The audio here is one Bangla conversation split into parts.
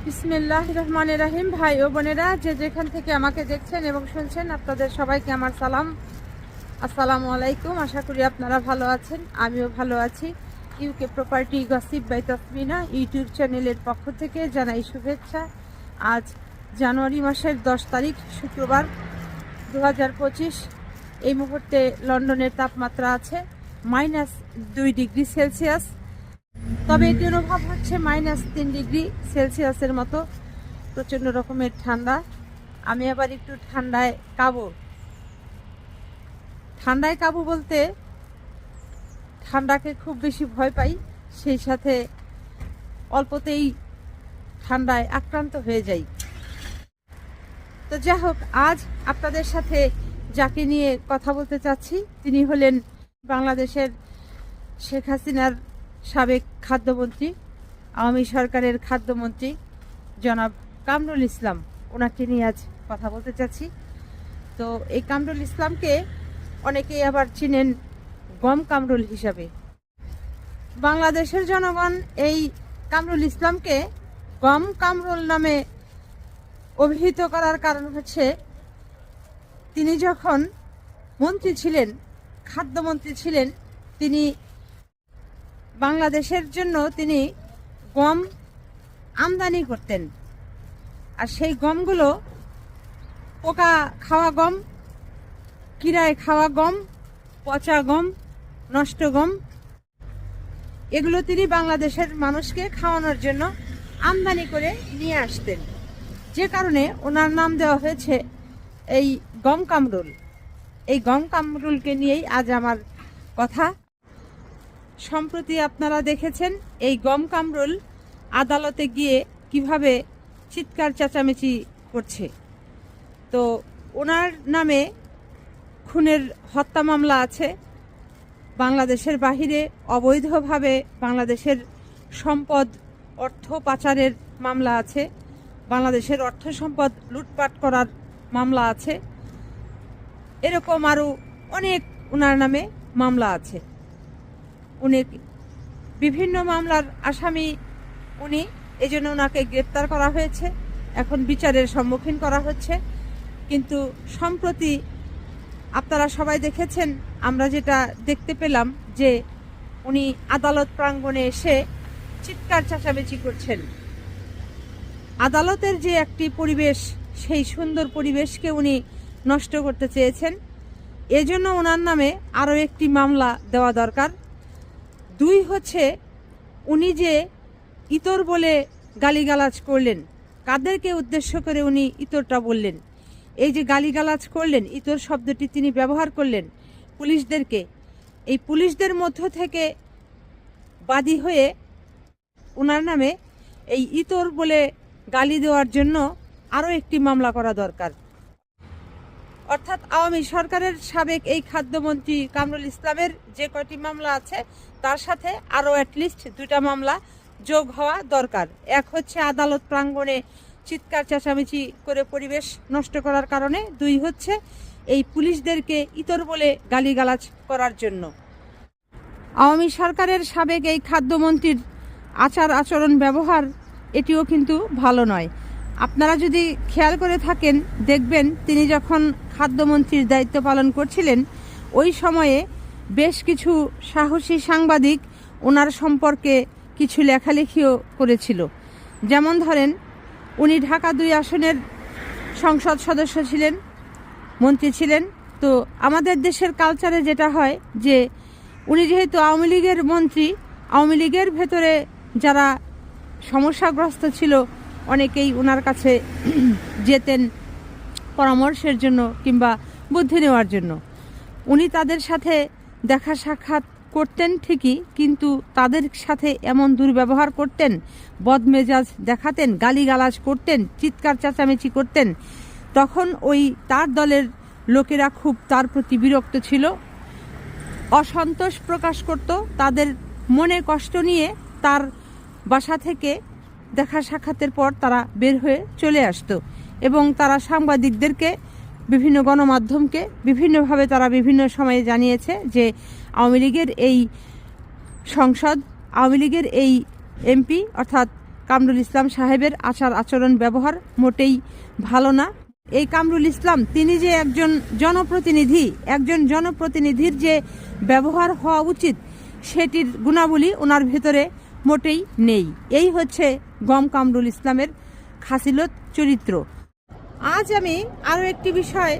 বিসমিল্লাহির রহমানির রহিম। ভাই ও বোনেরা, যে যেখান থেকে আমাকে দেখছেন এবং শুনছেন, আপনাদের সবাইকে আমার সালাম, আসসালামু আলাইকুম। আশা করি আপনারা ভালো আছেন, আমিও ভালো আছি। UK property gossip by Tasmina YouTube চ্যানেলের পক্ষ থেকে জানাই শুভেচ্ছা। আজ জানুয়ারি মাসের 10 তারিখ শুক্রবার 2025। এই মুহূর্তে লন্ডনের তাপমাত্রা আছে -2 ডিগ্রি সেলসিয়াস, তবে এটি অনুভব হচ্ছে -3 ডিগ্রি সেলসিয়াসের মতো। প্রচণ্ড রকমের ঠান্ডা। আমি আবার একটু ঠান্ডায় কাবু বলতে ঠান্ডাকে খুব বেশি ভয় পাই, সেই সাথে অল্পতেই ঠান্ডায় আক্রান্ত হয়ে যাই। তো যাই হোক, আজ আপনাদের সাথে যাকে নিয়ে কথা বলতে চাচ্ছি তিনি হলেন বাংলাদেশের শেখ হাসিনার সাবেক খাদ্যমন্ত্রী, আওয়ামী সরকারের খাদ্যমন্ত্রী জনাব কামরুল ইসলাম। ওনাকে নিয়ে আজ কথা বলতে চাচ্ছি। তো এই কামরুল ইসলামকে অনেকেই আবার চিনেন গম কামরুল হিসাবে। বাংলাদেশের জনগণ এই কামরুল ইসলামকে গম কামরুল নামে অভিহিত করার কারণ হচ্ছে, তিনি যখন মন্ত্রী ছিলেন, খাদ্যমন্ত্রী ছিলেন, তিনি বাংলাদেশের জন্য তিনি গম আমদানি করতেন। আর সেই গমগুলো পোকা খাওয়া গম, কিরায় খাওয়া গম, পচা গম, নষ্ট গম, এগুলো তিনি বাংলাদেশের মানুষকে খাওয়ানোর জন্য আমদানি করে নিয়ে আসতেন, যে কারণে ওনার নাম দেওয়া হয়েছে এই গম কামরুল। এই গম কামরুলকে নিয়েই আজ আমার কথা। সম্প্রতি আপনারা দেখেছেন এই গম কামরুল আদালতে গিয়ে কিভাবে চিৎকার চেঁচামেচি করছে। তো ওনার নামে খুনের হত্যা মামলা আছে, বাংলাদেশের বাহিরে অবৈধভাবে বাংলাদেশের সম্পদ অর্থ পাচারের মামলা আছে, বাংলাদেশের অর্থ সম্পদ লুটপাট করার মামলা আছে, এরকম আরও অনেক ওনার নামে মামলা আছে। উনি বিভিন্ন মামলার আসামি উনি, এজন্য ওনাকে গ্রেপ্তার করা হয়েছে, এখন বিচারের সম্মুখীন করা হচ্ছে। কিন্তু সম্প্রতি আপনারা সবাই দেখেছেন, আমরা যেটা দেখতে পেলাম যে উনি আদালত প্রাঙ্গণে এসে চিৎকার চেঁচামেচি করছেন। আদালতের যে একটি পরিবেশ, সেই সুন্দর পরিবেশকে উনি নষ্ট করতে চেয়েছেন। এজন্য ওনার নামে আরও একটি মামলা দেওয়া দরকার। 2 হচ্ছে, উনি যে ইতর বলে গালিগালাজ করলেন, কাদেরকে উদ্দেশ্য করে উনি ইতরটা বললেন? এই যে গালিগালাজ করলেন, ইতর শব্দটি তিনি ব্যবহার করলেন পুলিশদেরকে। এই পুলিশদের মধ্য থেকে বাদী হয়ে ওনার নামে এই ইতর বলে গালি দেওয়ার জন্য আরও একটি মামলা করা দরকার। অর্থাৎ আওয়ামী সরকারের সাবেক এই খাদ্যমন্ত্রী কামরুল ইসলামের যে কয়টি মামলা আছে, তার সাথে আরও অ্যাটলিস্ট 2টা মামলা যোগ হওয়া দরকার। এক হচ্ছে আদালত প্রাঙ্গণে চিৎকার চেঁচামেচি করে পরিবেশ নষ্ট করার কারণে, 2 হচ্ছে এই পুলিশদেরকে ইতর বলে গালিগালাজ করার জন্য। আওয়ামী সরকারের সাবেক এই খাদ্যমন্ত্রীর আচার আচরণ ব্যবহার এটিও কিন্তু ভালো নয়। আপনারা যদি খেয়াল করে থাকেন, দেখবেন তিনি যখন খাদ্যমন্ত্রীর দায়িত্ব পালন করছিলেন, ওই সময়ে বেশ কিছু সাহসী সাংবাদিক ওনার সম্পর্কে কিছু লেখালেখিও করেছিল। যেমন ধরেন, উনি ঢাকা 2 আসনের সংসদ সদস্য ছিলেন, মন্ত্রী ছিলেন। তো আমাদের দেশের কালচারে যেটা হয় যে, উনি যেহেতু আওয়ামী লীগের মন্ত্রী, আওয়ামী লীগের ভেতরে যারা সমস্যাগ্রস্ত ছিল অনেকেই ওনার কাছে যেতেন পরামর্শের জন্য কিংবা বুদ্ধি নেওয়ার জন্য। উনি তাদের সাথে দেখা সাক্ষাৎ করতেন ঠিকই, কিন্তু তাদের সাথে এমন দুর্ব্যবহার করতেন, বদমেজাজ দেখাতেন, গালিগালাজ করতেন, চিৎকার চেঁচামেচি করতেন। তখন ওই তার দলের লোকেরা খুব তার প্রতি বিরক্ত ছিল, অসন্তোষ প্রকাশ করত, তাদের মনে কষ্ট নিয়ে তার বাসা থেকে দেখা সাক্ষাতের পর তারা বের হয়ে চলে আসতো। এবং তারা সাংবাদিকদেরকে, বিভিন্ন গণমাধ্যমকে বিভিন্নভাবে তারা বিভিন্ন সময়ে জানিয়েছে যে আওয়ামী লীগের এই সংসদ, আওয়ামী লীগের এই এমপি অর্থাৎ কামরুল ইসলাম সাহেবের আচার আচরণ ব্যবহার মোটেই ভালো না। এই কামরুল ইসলাম তিনি যে একজন জনপ্রতিনিধির যে ব্যবহার হওয়া উচিত সেটির গুণাবলী ওনার ভেতরে মোটেই নেই। এই হচ্ছে গম কামরুল ইসলামের খাসিলত চরিত্র। আজ আমি আরও একটি বিষয়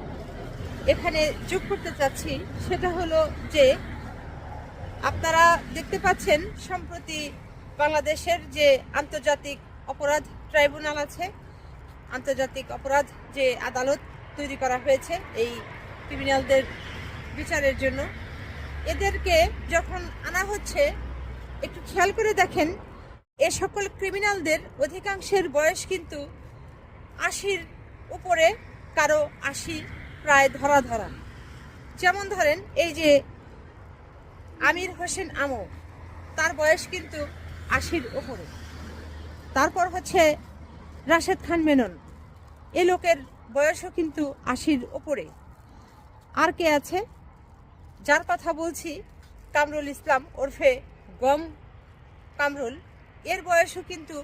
এখানে যোগ করতে চাচ্ছি, সেটা হলো যে আপনারা দেখতে পাচ্ছেন সম্প্রতি বাংলাদেশের যে আন্তর্জাতিক অপরাধ ট্রাইব্যুনাল আছে, আন্তর্জাতিক অপরাধ যে আদালত তৈরি করা হয়েছে এই ক্রিমিনালদের বিচারের জন্য, এদেরকে যখন আনা হচ্ছে একটু খেয়াল করে দেখেন এ সকল ক্রিমিনালদের অধিকাংশের বয়স কিন্তু 80-র উপরে, কারো 80 প্রায় ধরা। যেমন ধরেন এই যে আমির হোসেন আমো, তার বয়স কিন্তু 80-র উপরে। তারপর হচ্ছে রাশেদ খান মেনন, এ লোকের বয়সও কিন্তু 80-র উপরে। আর কে আছে যার কথা বলছি, কামরুল ইসলাম ওরফে গম কামরুল, এর বয়সও কিন্তু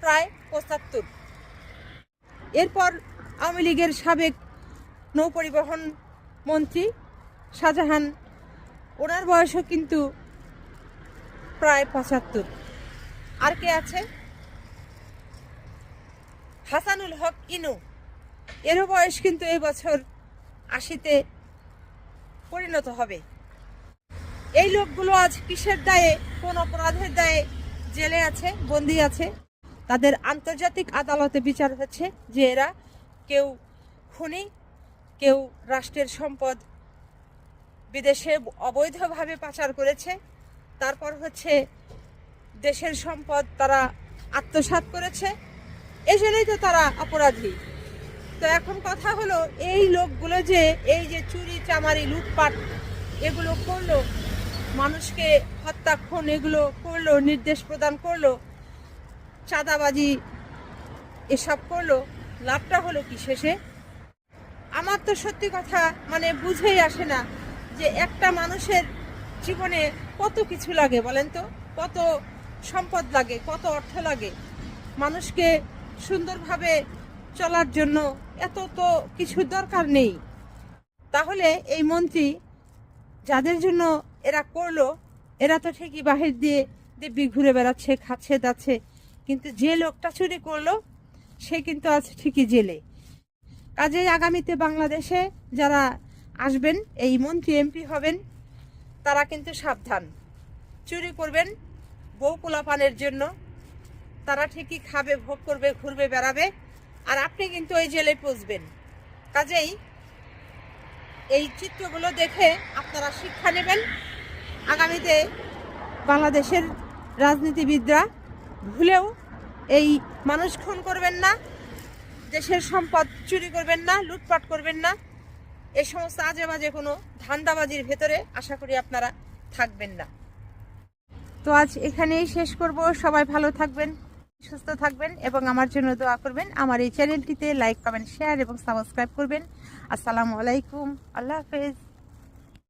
প্রায় 75। এরপর আওয়ামী লীগের সাবেক নৌপরিবহন মন্ত্রী শাহজাহান, ওনার বয়সও কিন্তু প্রায় 75। আর কে আছে হাসানুল হক ইনু, এরও বয়স কিন্তু এই বছর 80-তে পরিণত হবে। এই লোকগুলো আজ কিসের দায়ে, কোন অপরাধের দায়ে জেলে আছে, বন্দী আছে? তাদের আন্তর্জাতিক আদালতে বিচার হচ্ছে যে এরা কেউ খুনি, কেউ রাষ্ট্রের সম্পদ বিদেশে অবৈধভাবে পাচার করেছে, তারপর হচ্ছে দেশের সম্পদ তারা আত্মসাৎ করেছে, এজন্যই তো তারা অপরাধী। তো এখন কথা হলো এই লোকগুলো যে এই যে চুরি চামারি লুটপাট এগুলো করলো, মানুষকে হত্যা খুন এগুলো করলো, নির্দেশ প্রদান করলো, চাঁদাবাজি এসব করলো, লাভটা হলো কি শেষে? আমার তো সত্যি কথা মানে বুঝেই আসে না যে একটা মানুষের জীবনে কত কিছু লাগে বলেন তো, কত সম্পদ লাগে, কত অর্থ লাগে মানুষকে সুন্দরভাবে চলার জন্য, এত তো কিছু দরকার নেই। তাহলে এই মন্ত্রী যাদের জন্য এরা করলো, এরা তো ঠিকই বাহির দিয়ে দিব্যি ঘুরে বেড়াচ্ছে, খাচ্ছে দাচ্ছে, কিন্তু যে লোকটা চুরি করলো সে কিন্তু আজ ঠিকই জেলে। কাজেই আগামীতে বাংলাদেশে যারা আসবেন, এই মন্ত্রী এমপি হবেন, তারা কিন্তু সাবধান। চুরি করবেন বউ পোলাপানের জন্য, তারা ঠিকই খাবে, ভোগ করবে, ঘুরবে বেড়াবে, আর আপনি কিন্তু ওই জেলে পৌঁছবেন। কাজেই এই চিত্রগুলো দেখে আপনারা শিক্ষা নেবেন। আগামীতে বাংলাদেশের রাজনীতিবিদরা ভুলেও এই মানুষ খুন করবেন না, দেশের সম্পদ চুরি করবেন না, লুটপাট করবেন না, এই সমস্ত আজে বাজে কোনো ধান্দাবাজির ভেতরে আশা করি আপনারা থাকবেন না। তো আজ এখানেই শেষ করব। সবাই ভালো থাকবেন, সুস্থ থাকবেন এবং আমার জন্য দোয়া করবেন। আমার এই চ্যানেলটিতে লাইক, কমেন্ট, শেয়ার এবং সাবস্ক্রাইব করবেন। আসসালামু আলাইকুম, আল্লাহ হাফেজ।